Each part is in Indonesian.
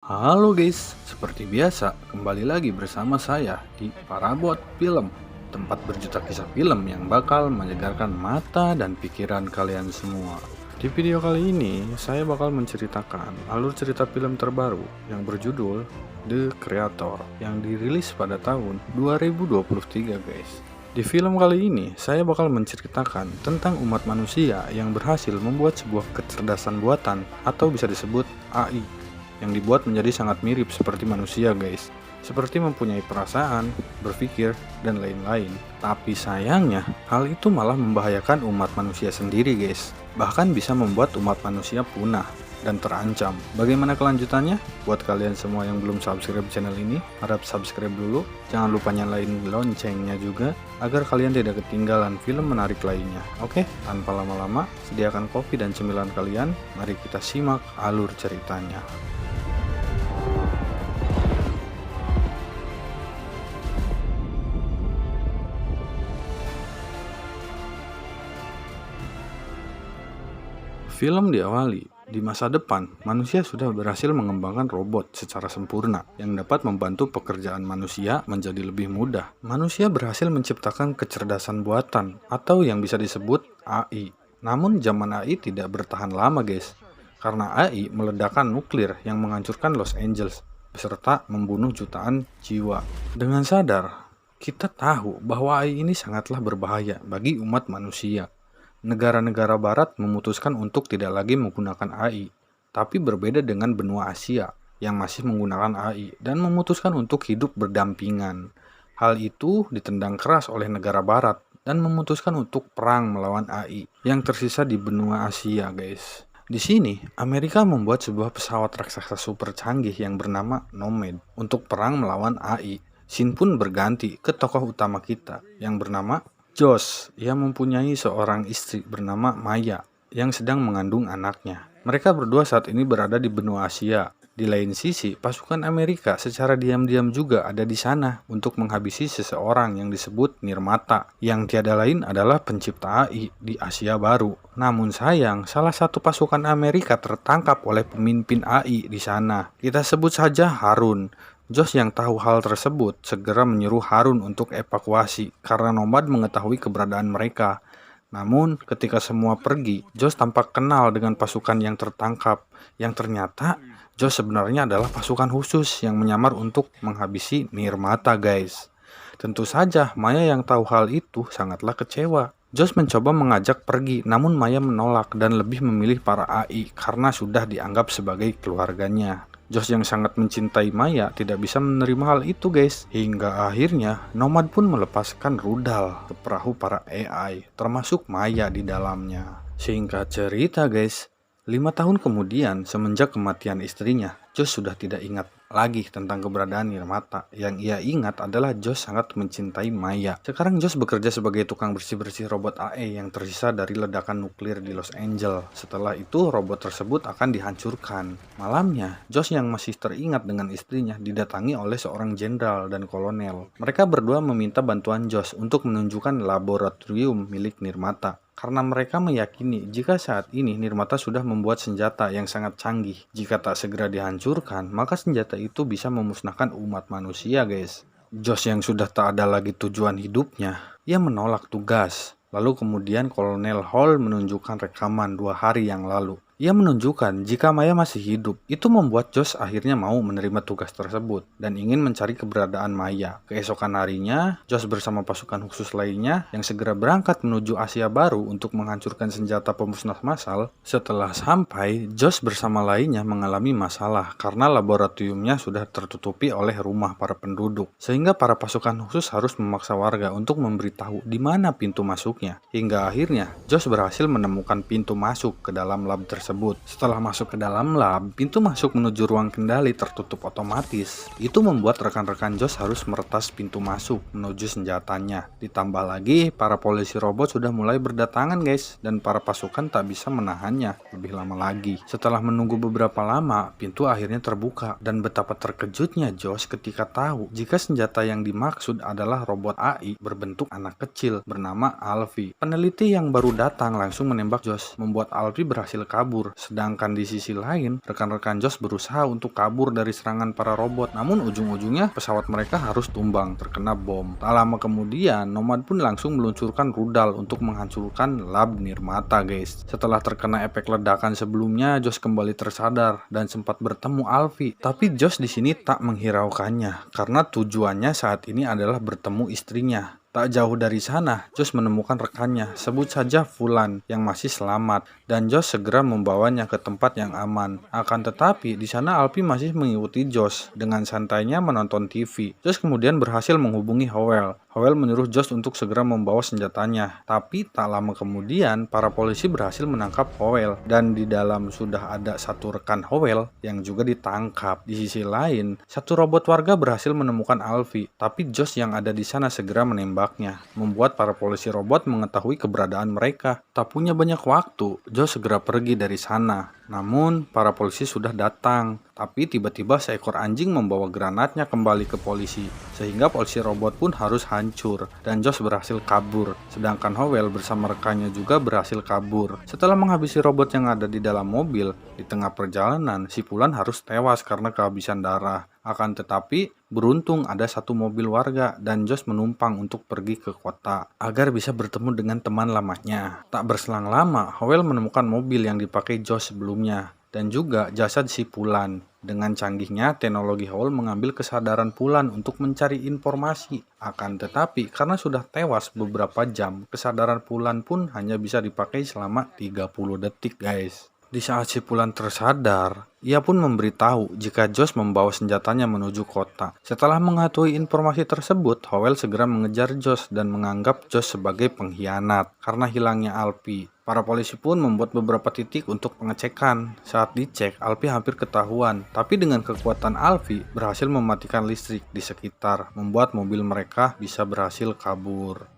Halo guys, seperti biasa kembali lagi bersama saya di Parabot Film, tempat berjuta kisah film yang bakal menyegarkan mata dan pikiran kalian semua. Di video kali ini, saya bakal menceritakan alur cerita film terbaru yang berjudul The Creator yang dirilis pada tahun 2023 guys. Di film kali ini, saya bakal menceritakan tentang umat manusia yang berhasil membuat sebuah kecerdasan buatan atau bisa disebut AI yang dibuat menjadi sangat mirip seperti manusia guys, seperti mempunyai perasaan, berpikir, dan lain-lain. Tapi sayangnya, hal itu malah membahayakan umat manusia sendiri guys, bahkan bisa membuat umat manusia punah dan terancam. Bagaimana kelanjutannya? Buat kalian semua yang belum subscribe channel ini, harap subscribe dulu. Jangan lupa nyalain loncengnya juga, agar kalian tidak ketinggalan film menarik lainnya. Oke, tanpa lama-lama, sediakan kopi dan cemilan kalian. Mari kita simak alur ceritanya. Film diawali di masa depan, manusia sudah berhasil mengembangkan robot secara sempurna yang dapat membantu pekerjaan manusia menjadi lebih mudah. Manusia berhasil menciptakan kecerdasan buatan atau yang bisa disebut AI. Namun zaman AI tidak bertahan lama guys, karena AI meledakkan nuklir yang menghancurkan Los Angeles beserta membunuh jutaan jiwa. Dengan sadar, kita tahu bahwa AI ini sangatlah berbahaya bagi umat manusia. Negara-negara barat memutuskan untuk tidak lagi menggunakan AI, tapi berbeda dengan benua Asia yang masih menggunakan AI dan memutuskan untuk hidup berdampingan. Hal itu ditendang keras oleh negara barat dan memutuskan untuk perang melawan AI yang tersisa di benua Asia, guys. Di sini, Amerika membuat sebuah pesawat raksasa super canggih yang bernama Nomad untuk perang melawan AI. Shin pun berganti ke tokoh utama kita yang bernama Josh. Ia mempunyai seorang istri bernama Maya yang sedang mengandung anaknya. Mereka berdua saat ini berada di benua Asia. Di lain sisi, pasukan Amerika secara diam-diam juga ada di sana untuk menghabisi seseorang yang disebut Nirmata, yang tiada lain adalah pencipta AI di Asia Baru. Namun sayang, salah satu pasukan Amerika tertangkap oleh pemimpin AI di sana. Kita sebut saja Harun. Josh yang tahu hal tersebut segera menyuruh Harun untuk evakuasi karena Nomad mengetahui keberadaan mereka. Namun ketika semua pergi, Josh tampak kenal dengan pasukan yang tertangkap, yang ternyata Josh sebenarnya adalah pasukan khusus yang menyamar untuk menghabisi Nirmata guys. Tentu saja Maya yang tahu hal itu sangatlah kecewa. Josh mencoba mengajak pergi, namun Maya menolak dan lebih memilih para AI karena sudah dianggap sebagai keluarganya. Josh yang sangat mencintai Maya tidak bisa menerima hal itu guys. Hingga akhirnya Nomad pun melepaskan rudal ke perahu para AI, termasuk Maya di dalamnya. Singkat cerita guys, 5 tahun kemudian semenjak kematian istrinya, Josh sudah tidak ingat lagi tentang keberadaan Nirmata. Yang ia ingat adalah Josh sangat mencintai Maya. Sekarang Josh bekerja sebagai tukang bersih-bersih robot AI yang tersisa dari ledakan nuklir di Los Angeles. Setelah itu robot tersebut akan dihancurkan. Malamnya, Josh yang masih teringat dengan istrinya didatangi oleh seorang jenderal dan kolonel. Mereka berdua meminta bantuan Josh untuk menunjukkan laboratorium milik Nirmata. Karena mereka meyakini jika saat ini Nirmata sudah membuat senjata yang sangat canggih. Jika tak segera dihancurkan, maka senjata itu bisa memusnahkan umat manusia guys. Josh yang sudah tak ada lagi tujuan hidupnya, ia menolak tugas. Lalu kemudian Kolonel Hall menunjukkan rekaman 2 hari yang lalu. Ia menunjukkan jika Maya masih hidup. Itu membuat Josh akhirnya mau menerima tugas tersebut dan ingin mencari keberadaan Maya. Keesokan harinya, Josh bersama pasukan khusus lainnya yang segera berangkat menuju Asia Baru untuk menghancurkan senjata pemusnah massal. Setelah sampai, Josh bersama lainnya mengalami masalah karena laboratoriumnya sudah tertutupi oleh rumah para penduduk. Sehingga para pasukan khusus harus memaksa warga untuk memberitahu di mana pintu masuknya. Hingga akhirnya, Josh berhasil menemukan pintu masuk ke dalam lab tersebut. Setelah masuk ke dalam lab, pintu masuk menuju ruang kendali tertutup otomatis. Itu membuat rekan-rekan Josh harus meretas pintu masuk menuju senjatanya. Ditambah lagi, para polisi robot sudah mulai berdatangan guys, dan para pasukan tak bisa menahannya lebih lama lagi. Setelah menunggu beberapa lama, pintu akhirnya terbuka, dan betapa terkejutnya Josh ketika tahu jika senjata yang dimaksud adalah robot AI berbentuk anak kecil bernama Alfie. Peneliti yang baru datang langsung menembak Josh, membuat Alfie berhasil kabur kabur. Sedangkan di sisi lain, rekan-rekan Josh berusaha untuk kabur dari serangan para robot. Namun ujung-ujungnya pesawat mereka harus tumbang terkena bom. Tak lama kemudian, Nomad pun langsung meluncurkan rudal untuk menghancurkan lab Nirmata, guys. Setelah terkena efek ledakan sebelumnya, Josh kembali tersadar dan sempat bertemu Alfie. Tapi Josh di sini tak menghiraukannya karena tujuannya saat ini adalah bertemu istrinya. Tak jauh dari sana, Josh menemukan rekannya, sebut saja Fulan, yang masih selamat, dan Josh segera membawanya ke tempat yang aman. Akan tetapi, di sana Alfie masih mengikuti Josh dengan santainya menonton TV. Josh kemudian berhasil menghubungi Howell. Howell menyuruh Josh untuk segera membawa senjatanya. Tapi tak lama kemudian, para polisi berhasil menangkap Howell, dan di dalam sudah ada satu rekan Howell yang juga ditangkap. Di sisi lain, satu robot warga berhasil menemukan Alfie, tapi Josh yang ada di sana segera menembaknya, membuat para polisi robot mengetahui keberadaan mereka. Tak punya banyak waktu, Josh segera pergi dari sana. Namun, para polisi sudah datang, tapi tiba-tiba seekor anjing membawa granatnya kembali ke polisi, sehingga polisi robot pun harus hancur, dan Josh berhasil kabur, sedangkan Howell bersama rekannya juga berhasil kabur. Setelah menghabisi robot yang ada di dalam mobil, di tengah perjalanan, si Fulan harus tewas karena kehabisan darah. Akan tetapi, beruntung ada satu mobil warga dan Josh menumpang untuk pergi ke kota agar bisa bertemu dengan teman lamanya. Tak berselang lama, Howell menemukan mobil yang dipakai Josh sebelumnya dan juga jasad si Fulan. Dengan canggihnya, teknologi Howell mengambil kesadaran Fulan untuk mencari informasi. Akan tetapi, karena sudah tewas beberapa jam, kesadaran Fulan pun hanya bisa dipakai selama 30 detik, guys. Di saat si Fulan tersadar, ia pun memberitahu jika Josh membawa senjatanya menuju kota. Setelah mengetahui informasi tersebut, Howell segera mengejar Josh dan menganggap Josh sebagai pengkhianat karena hilangnya Alfie. Para polisi pun membuat beberapa titik untuk pengecekan. Saat dicek, Alfie hampir ketahuan, tapi dengan kekuatan Alfie berhasil mematikan listrik di sekitar, membuat mobil mereka bisa berhasil kabur.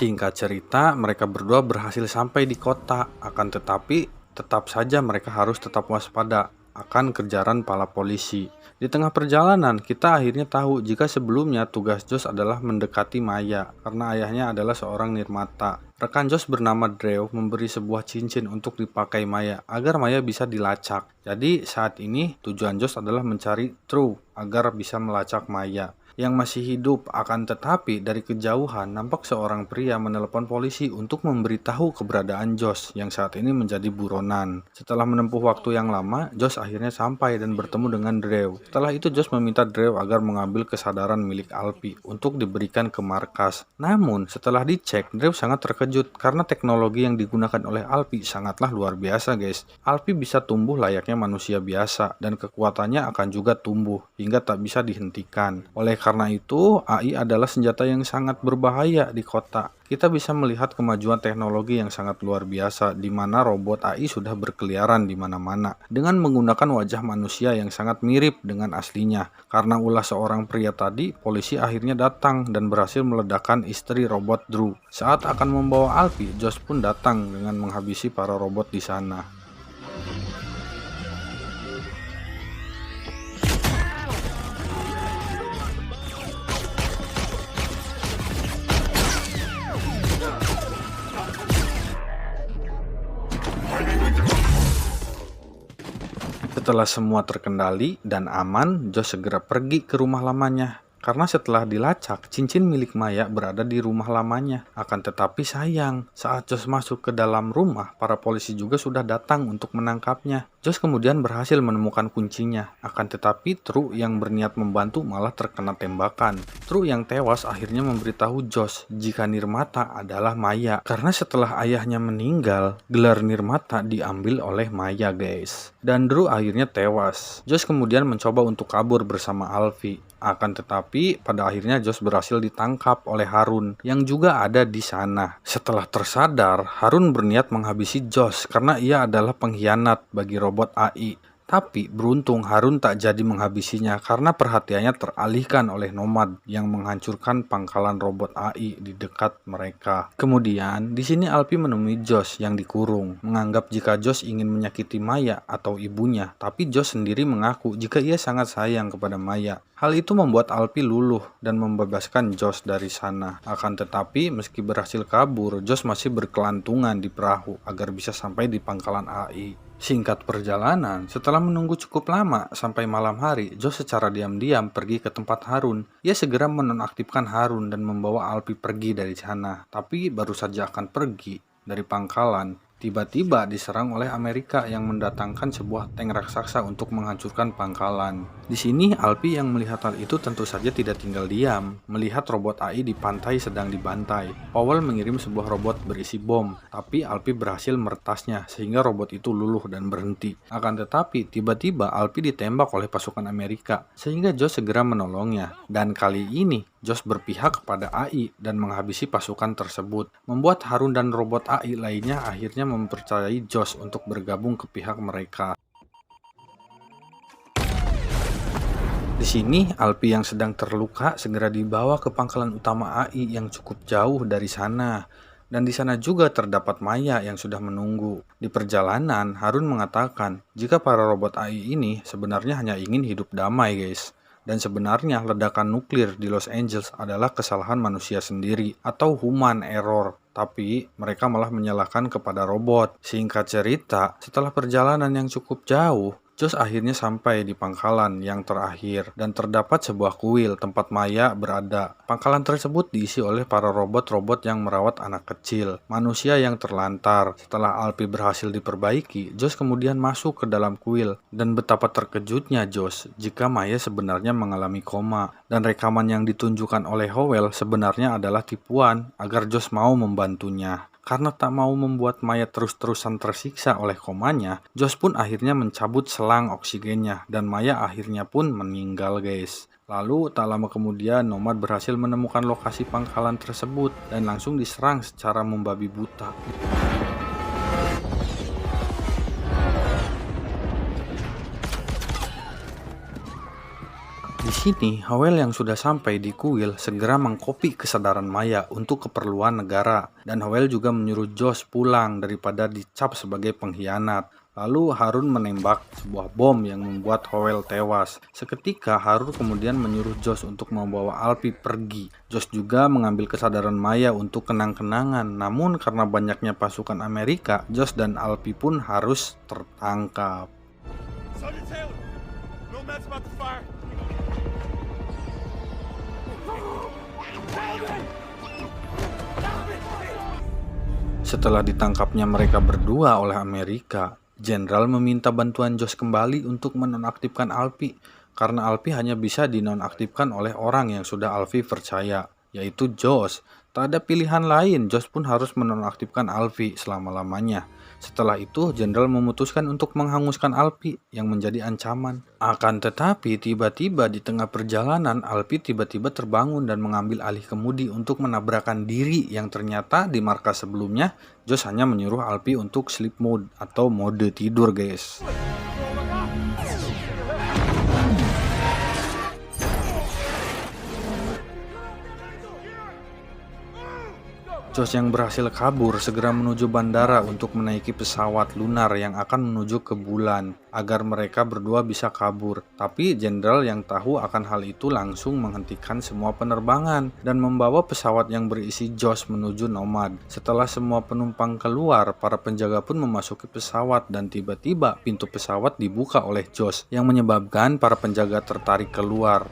Singkat cerita, mereka berdua berhasil sampai di kota. Akan tetapi, tetap saja mereka harus tetap waspada akan kejaran para polisi. Di tengah perjalanan, kita akhirnya tahu jika sebelumnya tugas Josh adalah mendekati Maya, karena ayahnya adalah seorang nirmata. Rekan Josh bernama Drew memberi sebuah cincin untuk dipakai Maya, agar Maya bisa dilacak. Jadi saat ini tujuan Josh adalah mencari True, agar bisa melacak Maya yang masih hidup. Akan tetapi dari kejauhan nampak seorang pria menelepon polisi untuk memberitahu keberadaan Josh yang saat ini menjadi buronan. Setelah menempuh waktu yang lama, Josh akhirnya sampai dan bertemu dengan Drew. Setelah itu Josh meminta Drew agar mengambil kesadaran milik Alfie untuk diberikan ke markas. Namun setelah dicek, Drew sangat terkejut karena teknologi yang digunakan oleh Alfie sangatlah luar biasa, guys. Alfie bisa tumbuh layaknya manusia biasa dan kekuatannya akan juga tumbuh hingga tak bisa dihentikan. Oleh karena itu, AI adalah senjata yang sangat berbahaya di kota. Kita bisa melihat kemajuan teknologi yang sangat luar biasa, di mana robot AI sudah berkeliaran di mana-mana dengan menggunakan wajah manusia yang sangat mirip dengan aslinya. Karena ulah seorang pria tadi, polisi akhirnya datang dan berhasil meledakkan istri robot Drew. Saat akan membawa Alfie, Josh pun datang dengan menghabisi para robot di sana. Setelah semua terkendali dan aman, Josh segera pergi ke rumah lamanya. Karena setelah dilacak, cincin milik Maya berada di rumah lamanya. Akan tetapi sayang, saat Josh masuk ke dalam rumah, para polisi juga sudah datang untuk menangkapnya. Josh kemudian berhasil menemukan kuncinya. Akan tetapi True yang berniat membantu malah terkena tembakan. True yang tewas akhirnya memberitahu Josh jika Nirmata adalah Maya. Karena setelah ayahnya meninggal, gelar Nirmata diambil oleh Maya, guys. Dan Drew akhirnya tewas. Josh kemudian mencoba untuk kabur bersama Alfie. Akan tetapi pada akhirnya Josh berhasil ditangkap oleh Harun yang juga ada di sana. Setelah tersadar, Harun berniat menghabisi Josh karena ia adalah pengkhianat bagi robot AI. Tapi beruntung Harun tak jadi menghabisinya karena perhatiannya teralihkan oleh Nomad yang menghancurkan pangkalan robot AI di dekat mereka. Kemudian di sini Alpi menemui Josh yang dikurung, menganggap jika Josh ingin menyakiti Maya atau ibunya, tapi Josh sendiri mengaku jika ia sangat sayang kepada Maya. Hal itu membuat Alpi luluh dan membebaskan Josh dari sana. Akan tetapi meski berhasil kabur, Josh masih berkelantungan di perahu agar bisa sampai di pangkalan AI. Singkat perjalanan, setelah menunggu cukup lama sampai malam hari, Josh secara diam-diam pergi ke tempat Harun. Ia segera menonaktifkan Harun dan membawa Alpi pergi dari sana. Tapi baru saja akan pergi dari pangkalan, tiba-tiba diserang oleh Amerika yang mendatangkan sebuah tank raksasa untuk menghancurkan pangkalan. Di sini Alpi yang melihat hal itu tentu saja tidak tinggal diam, melihat robot AI di pantai sedang dibantai. Powell mengirim sebuah robot berisi bom, tapi Alpi berhasil meretasnya sehingga robot itu luluh dan berhenti. Akan tetapi tiba-tiba Alpi ditembak oleh pasukan Amerika sehingga Josh segera menolongnya. Dan kali ini Josh berpihak kepada AI dan menghabisi pasukan tersebut, membuat Harun dan robot AI lainnya akhirnya mempercayai Josh untuk bergabung ke pihak mereka. Di sini, Alpi yang sedang terluka segera dibawa ke pangkalan utama AI yang cukup jauh dari sana. Dan di sana juga terdapat Maya yang sudah menunggu. Di perjalanan, Harun mengatakan jika para robot AI ini sebenarnya hanya ingin hidup damai, guys. Dan sebenarnya ledakan nuklir di Los Angeles adalah kesalahan manusia sendiri atau human error. Tapi mereka malah menyalahkan kepada robot. Singkat cerita, setelah perjalanan yang cukup jauh, Josh akhirnya sampai di pangkalan yang terakhir dan terdapat sebuah kuil tempat Maya berada. Pangkalan tersebut diisi oleh para robot-robot yang merawat anak kecil, manusia yang terlantar. Setelah Alpi berhasil diperbaiki, Josh kemudian masuk ke dalam kuil dan betapa terkejutnya Josh jika Maya sebenarnya mengalami koma dan rekaman yang ditunjukkan oleh Howell sebenarnya adalah tipuan agar Josh mau membantunya. Karena tak mau membuat Maya terus-terusan tersiksa oleh komanya, Josh pun akhirnya mencabut selang oksigennya dan Maya akhirnya pun meninggal, guys. Lalu tak lama kemudian Nomad berhasil menemukan lokasi pangkalan tersebut dan langsung diserang secara membabi buta. Di sini, Howell yang sudah sampai di kuil segera mengkopi kesadaran Maya untuk keperluan negara. Dan Howell juga menyuruh Josh pulang daripada dicap sebagai pengkhianat. Lalu Harun menembak sebuah bom yang membuat Howell tewas. Seketika Harun kemudian menyuruh Josh untuk membawa Alpi pergi. Josh juga mengambil kesadaran Maya untuk kenang-kenangan. Namun karena banyaknya pasukan Amerika, Josh dan Alpi pun harus tertangkap. Setelah ditangkapnya mereka berdua oleh Amerika, Jenderal meminta bantuan Josh kembali untuk menonaktifkan Alpi, karena Alpi hanya bisa dinonaktifkan oleh orang yang sudah Alpi percaya, yaitu Josh. Tak ada pilihan lain, Josh pun harus menonaktifkan Alpi selama-lamanya. Setelah itu, Jenderal memutuskan untuk menghanguskan Alpi yang menjadi ancaman. Akan tetapi, tiba-tiba di tengah perjalanan, Alpi tiba-tiba terbangun dan mengambil alih kemudi untuk menabrakkan diri yang ternyata di markas sebelumnya, Josh hanya menyuruh Alpi untuk sleep mode atau mode tidur, guys. Josh yang berhasil kabur segera menuju bandara untuk menaiki pesawat lunar yang akan menuju ke bulan agar mereka berdua bisa kabur. Tapi jenderal yang tahu akan hal itu langsung menghentikan semua penerbangan dan membawa pesawat yang berisi Josh menuju Nomad. Setelah semua penumpang keluar, para penjaga pun memasuki pesawat dan tiba-tiba pintu pesawat dibuka oleh Josh yang menyebabkan para penjaga tertarik keluar.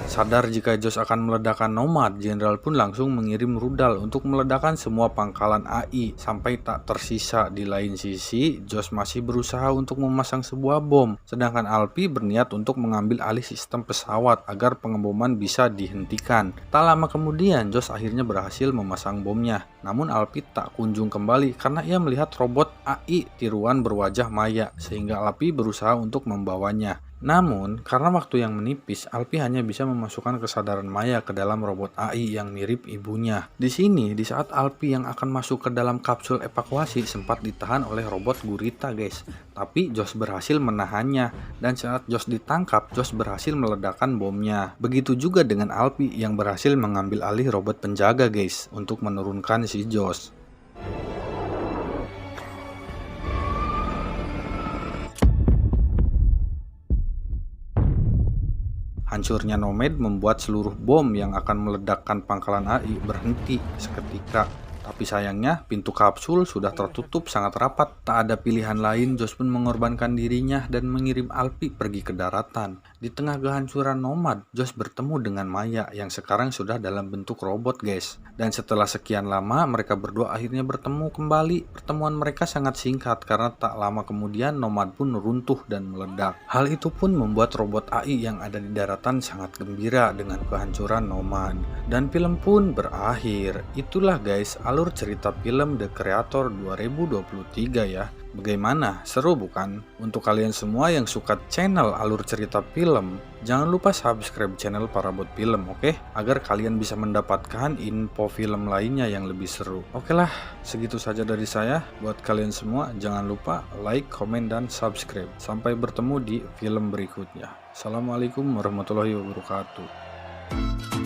Sadar jika Josh akan meledakkan Nomad, Jenderal pun langsung mengirim rudal untuk meledakkan semua pangkalan AI sampai tak tersisa. Di lain sisi, Josh masih berusaha untuk memasang sebuah bom, sedangkan Alpi berniat untuk mengambil alih sistem pesawat agar pengeboman bisa dihentikan. Tak lama kemudian, Josh akhirnya berhasil memasang bomnya. Namun Alpi tak kunjung kembali karena ia melihat robot AI tiruan berwajah Maya, sehingga Alpi berusaha untuk membawanya. Namun, karena waktu yang menipis, Alpi hanya bisa memasukkan kesadaran Maya ke dalam robot AI yang mirip ibunya. Di sini, di saat Alpi yang akan masuk ke dalam kapsul evakuasi sempat ditahan oleh robot gurita, guys. Tapi Josh berhasil menahannya, dan saat Josh ditangkap, Josh berhasil meledakkan bomnya. Begitu juga dengan Alpi yang berhasil mengambil alih robot penjaga, guys, untuk menurunkan si Josh. Hancurnya Nomad membuat seluruh bom yang akan meledakkan pangkalan AI berhenti seketika. Tapi sayangnya, pintu kapsul sudah tertutup sangat rapat. Tak ada pilihan lain, Josh pun mengorbankan dirinya dan mengirim Alpi pergi ke daratan. Di tengah kehancuran Nomad, Josh bertemu dengan Maya yang sekarang sudah dalam bentuk robot, guys. Dan setelah sekian lama, mereka berdua akhirnya bertemu kembali. Pertemuan mereka sangat singkat karena tak lama kemudian Nomad pun runtuh dan meledak. Hal itu pun membuat robot AI yang ada di daratan sangat gembira dengan kehancuran Nomad. Dan film pun berakhir. Itulah guys, alur cerita film The Creator 2023 ya. Bagaimana? Seru bukan? Untuk kalian semua yang suka channel alur cerita film, jangan lupa subscribe channel Parabot Film, oke? Agar kalian bisa mendapatkan info film lainnya yang lebih seru. Oke lah, segitu saja dari saya. Buat kalian semua, jangan lupa like, komen, dan subscribe. Sampai bertemu di film berikutnya. Assalamualaikum warahmatullahi wabarakatuh.